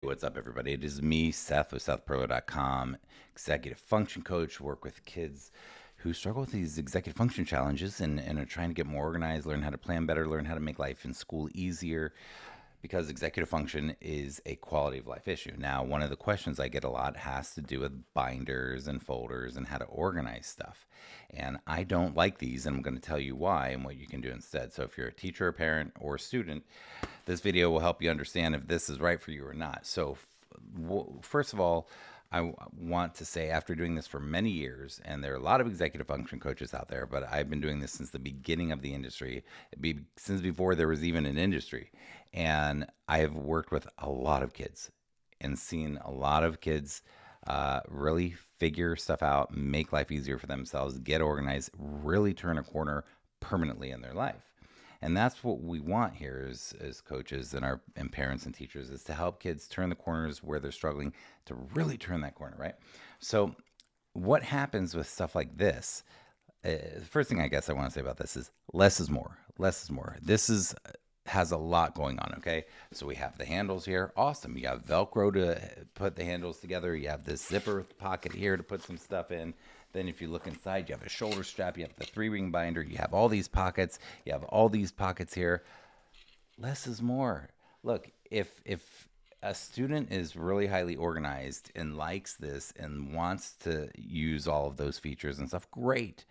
What's up, everybody? It is me, Seth, with SethPerler.com, executive function coach. Work with kids who struggle with these executive function challenges and are trying to get more organized, learn how to plan better, learn how to make life in school easier, because executive function is a quality of life issue. Now, one of the questions I get a lot has to do with binders and folders and how to organize stuff. And I don't like these, and I'm going to tell you why and what you can do instead. So if you're a teacher, a parent, or a student, this video will help you understand if this is right for you or not. So, first of all, I want to say, after doing this for many years, and there are a lot of executive function coaches out there, but I've been doing this since the beginning of the industry, since before there was even an industry. And I have worked with a lot of kids and seen a lot of kids really figure stuff out, make life easier for themselves, get organized, really turn a corner permanently in their life. And that's what we want here as coaches and parents and teachers, is to help kids turn the corners where they're struggling, to really turn that corner, right? So what happens with stuff like this? The first thing I guess I want to say about this is less is more. Less is more. This is has a lot going on, okay? So we have the handles here. Awesome. You have Velcro to put the handles together. You have this zipper pocket here to put some stuff in. Then if you look inside, you have a shoulder strap. You have the 3-ring binder. You have all these pockets. You have all these pockets here. Less is more. Look, if a student is really highly organized and likes this and wants to use all of those features and stuff, great.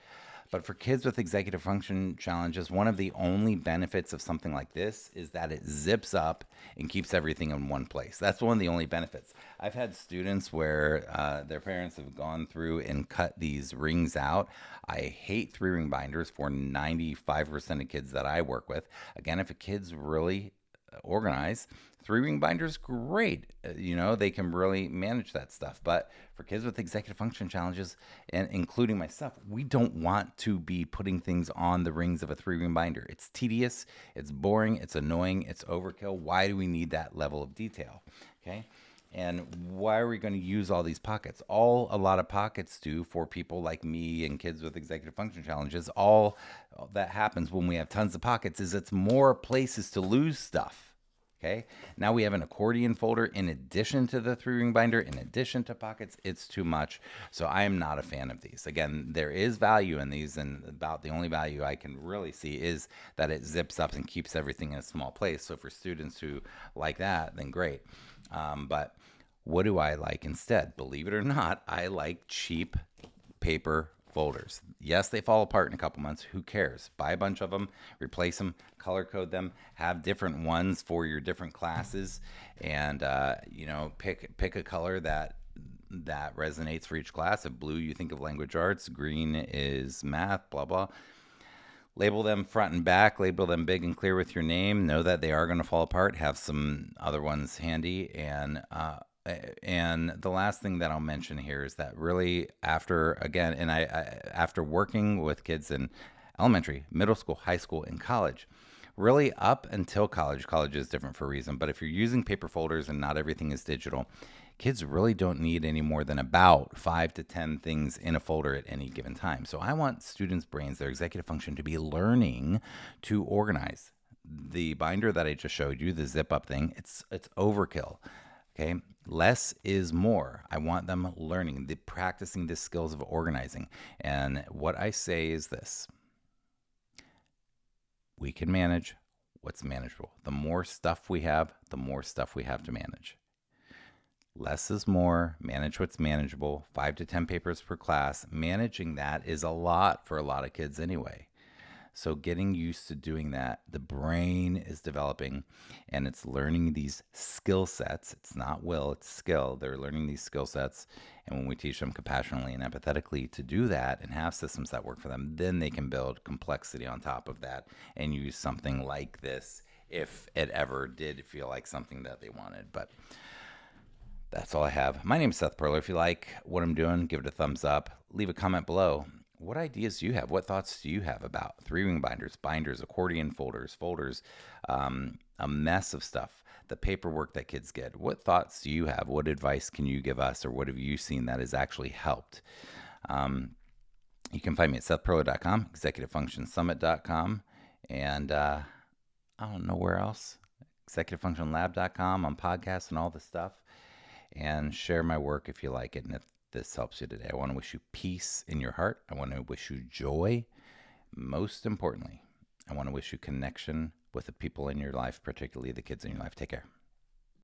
But for kids with executive function challenges, one of the only benefits of something like this is that it zips up and keeps everything in one place. That's one of the only benefits. I've had students where their parents have gone through and cut these rings out. I hate 3-ring binders for 95% of kids that I work with. Again, if a kid's really organize, 3-ring binders, great. They can really manage that stuff. But for kids with executive function challenges, and including myself, we don't want to be putting things on the rings of a 3-ring binder. It's tedious, it's boring, it's annoying, it's overkill. Why do we need that level of detail? Okay. And why are we going to use all these pockets? All a lot of pockets do for people like me and kids with executive function challenges. All that happens when we have tons of pockets is it's more places to lose stuff. Okay. Now we have an accordion folder in addition to the 3-ring binder, in addition to pockets. It's too much. So I am not a fan of these. Again, there is value in these, and about the only value I can really see is that it zips up and keeps everything in a small place. So for students who like that, then great. But what do I like instead? Believe it or not, I like cheap paper folders. Yes, they fall apart in a couple months. Who cares? Buy a bunch of them, replace them, color code them, have different ones for your different classes, and pick a color that resonates for each class. If blue, you think of language arts, green is math, blah blah. Label them front and back, label them big and clear with your name. Know that they are going to fall apart. Have some other ones handy. And the last thing that I'll mention here is that really after working with kids in elementary, middle school, high school, and college, really up until college is different for a reason, but if you're using paper folders and not everything is digital, kids really don't need any more than about 5 to 10 things in a folder at any given time. So I want students' brains, their executive function, to be learning to organize. The binder that I just showed you, the zip up thing, it's overkill. Okay, less is more. I want them learning, practicing the skills of organizing. And what I say is this: we can manage what's manageable. The more stuff we have, the more stuff we have to manage. Less is more. Manage what's manageable. 5 to 10 papers per class. Managing that is a lot for a lot of kids anyway. So getting used to doing that, the brain is developing and it's learning these skill sets. It's not will, it's skill. They're learning these skill sets. And when we teach them compassionately and empathetically to do that and have systems that work for them, then they can build complexity on top of that and use something like this if it ever did feel like something that they wanted. But that's all I have. My name is Seth Perler. If you like what I'm doing, give it a thumbs up. Leave a comment below. What ideas do you have? What thoughts do you have about 3-ring binders, accordion folders, a mess of stuff, the paperwork that kids get? What thoughts do you have? What advice can you give us, or what have you seen that has actually helped? You can find me at SethPerler.com, ExecutiveFunctionSummit.com, and I don't know where else. executivefunctionlab.com, on podcasts and all the stuff. And share my work if you like it and if this helps you today. I want to wish you peace in your heart. I want to wish you joy. Most importantly, I want to wish you connection with the people in your life, particularly the kids in your life. Take care.